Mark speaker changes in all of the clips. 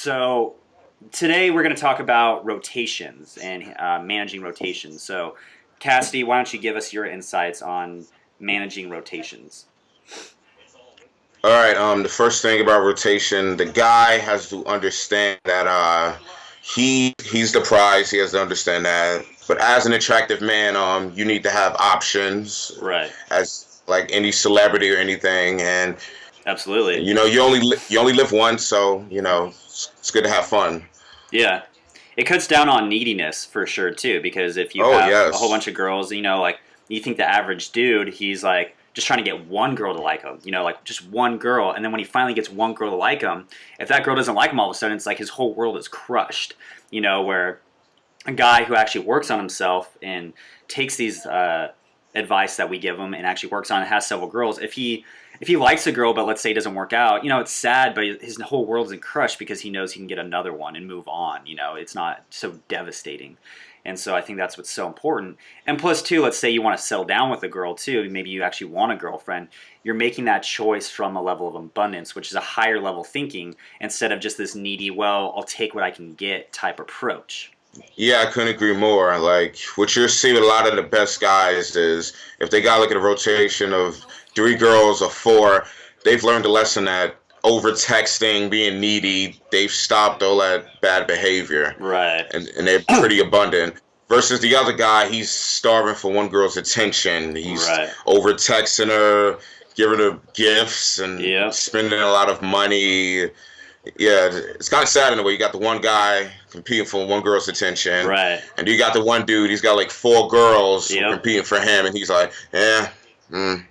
Speaker 1: So today we're going to talk about rotations and managing rotations. So, Cassidy, why don't you give us your insights on managing rotations?
Speaker 2: All right. The first thing about rotation, the guy has to understand that he's the prize. He has to understand that. But as an attractive man, you need to have options,
Speaker 1: Right.
Speaker 2: as like any celebrity or anything. And
Speaker 1: Absolutely.
Speaker 2: you only live once, so it's good to have fun.
Speaker 1: Yeah. It cuts down on neediness for sure too, because if you
Speaker 2: Oh
Speaker 1: have a whole
Speaker 2: yes,
Speaker 1: bunch of girls, like you think the average dude, he's like just trying to get one girl to like him, like just one girl, and then when he finally gets one girl to like him, if that girl doesn't like him all of a sudden, it's like his whole world is crushed. Where a guy who actually works on himself and takes these advice that we give him and actually works on it, has several girls. If he likes a girl, but let's say it doesn't work out, it's sad, but his whole world isn't crushed because he knows he can get another one and move on. It's not so devastating. And so I think that's what's so important. And plus, too, let's say you want to settle down with a girl, too. Maybe you actually want a girlfriend. You're making that choice from a level of abundance, which is a higher level thinking instead of just this needy, well, I'll take what I can get type approach.
Speaker 2: yeah, I couldn't agree more. Like what you're seeing with a lot of the best guys is if they got like a rotation of three girls or four, they've learned a lesson that over texting, being needy, they've stopped all that bad behavior,
Speaker 1: Right.
Speaker 2: and they're pretty abundant. Versus the other guy, he's starving for one girl's attention. He's
Speaker 1: Right.
Speaker 2: over texting her, giving her gifts, and
Speaker 1: Yep.
Speaker 2: spending a lot of money. Yeah, it's kind of sad in a way. You got the one guy competing for one girl's attention,
Speaker 1: Right.
Speaker 2: and you got the one dude. He's got like four girls who are
Speaker 1: Yep.
Speaker 2: competing for him, and he's like, yeah,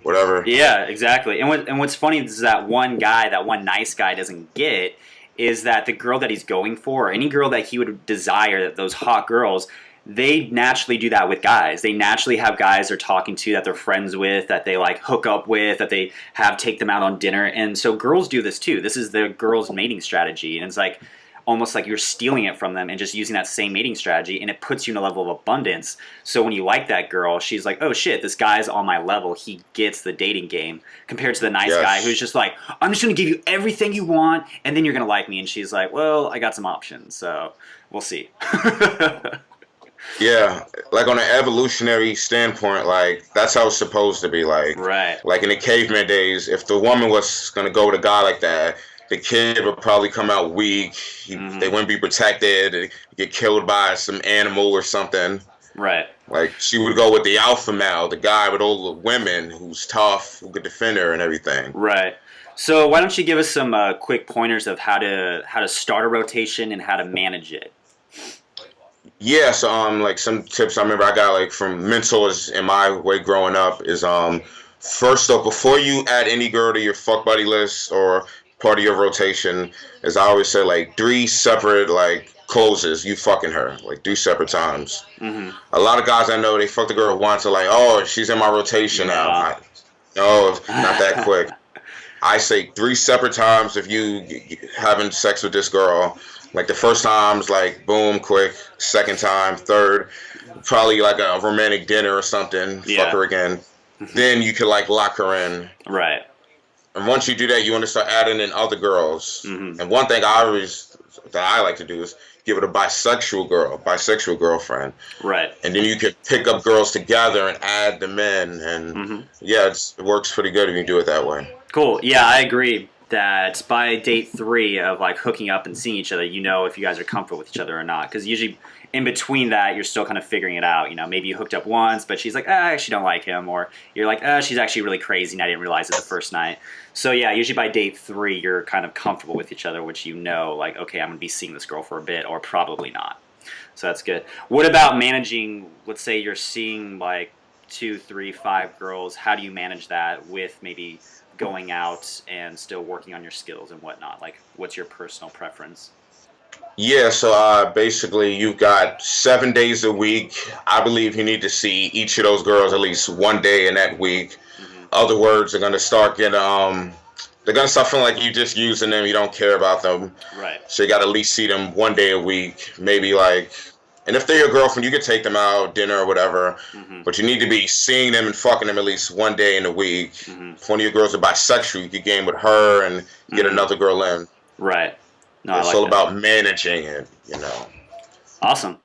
Speaker 2: whatever.
Speaker 1: Yeah, exactly. And what's funny is that one guy, that one nice guy doesn't get is that the girl that he's going for, any girl that he would desire, that those hot girls, they naturally do that with guys. They naturally have guys they're talking to that they're friends with, that they like hook up with, that they have take them out on dinner. And so girls do this too. This is the girls' mating strategy. And it's like almost like you're stealing it from them and just using that same mating strategy, and it puts you in a level of abundance. So when you like that girl, she's like, oh shit, this guy's on my level. He gets the dating game, compared to the nice guy who's
Speaker 2: Yes.
Speaker 1: just like, I'm just gonna give you everything you want and then you're gonna like me. And she's like, well, I got some options, so we'll see.
Speaker 2: Yeah, like on an evolutionary standpoint, like that's how it's supposed to be.
Speaker 1: Right.
Speaker 2: Like in the caveman days, if the woman was gonna go with a guy like that, the kid would probably come out weak. They
Speaker 1: Hmm.
Speaker 2: wouldn't be protected. They'd get killed by some animal or something.
Speaker 1: Right.
Speaker 2: Like she would go with the alpha male, the guy with all the women, who's tough, who could defend her and everything.
Speaker 1: Right. So why don't you give us some quick pointers of how to start a rotation and how to manage it?
Speaker 2: Yeah, so like some tips I remember I got like from mentors in my way growing up is first off, before you add any girl to your fuck buddy list or part of your rotation, as I always say, like three separate like closes, you fucking her like three separate times.
Speaker 1: Hmm.
Speaker 2: A lot of guys I know they fuck the girl once, are like, oh, she's in my rotation now.
Speaker 1: No.
Speaker 2: No, not that quick. I say three separate times if you having sex with this girl. Like the first time's like boom, quick. Second time, third, probably like a romantic dinner or something. Fuck
Speaker 1: Yeah.
Speaker 2: her again. Then you could like lock her in.
Speaker 1: Right.
Speaker 2: And once you do that, you want to start adding in other girls.
Speaker 1: Hmm.
Speaker 2: And one thing that I like to do is give it a bisexual girlfriend,
Speaker 1: Right.
Speaker 2: and then you could pick up girls together and add them in. And
Speaker 1: Hmm.
Speaker 2: yeah, it works pretty good if you do it that way.
Speaker 1: Cool. Yeah, I agree that by date three of like hooking up and seeing each other, if you guys are comfortable with each other or not. Because usually in between that, you're still kind of figuring it out. Maybe you hooked up once, but she's like, I actually don't like him. Or you're like, she's actually really crazy and I didn't realize it the first night. So yeah, usually by date three, you're kind of comfortable with each other, which like, okay, I'm going to be seeing this girl for a bit or probably not. So that's good. What about managing, let's say you're seeing like two, three, five girls. How do you manage that with maybe going out and still working on your skills and whatnot? Like, what's your personal preference?
Speaker 2: Yeah, so basically you've got 7 days a week. I believe you need to see each of those girls at least one day in that week.
Speaker 1: Hmm.
Speaker 2: Other words, they're gonna start feeling like you just using them, you don't care about them.
Speaker 1: Right.
Speaker 2: So you gotta at least see them one day a week, maybe like, and if they're your girlfriend, you could take them out, dinner or whatever.
Speaker 1: Hmm.
Speaker 2: But you need to be seeing them and fucking them at least one day in a week.
Speaker 1: Hmm.
Speaker 2: If one of your girls are bisexual, you could game with her and get
Speaker 1: Hmm.
Speaker 2: another girl in.
Speaker 1: Right. No, I
Speaker 2: It's
Speaker 1: like
Speaker 2: all
Speaker 1: that.
Speaker 2: about managing it, you know.
Speaker 1: Awesome.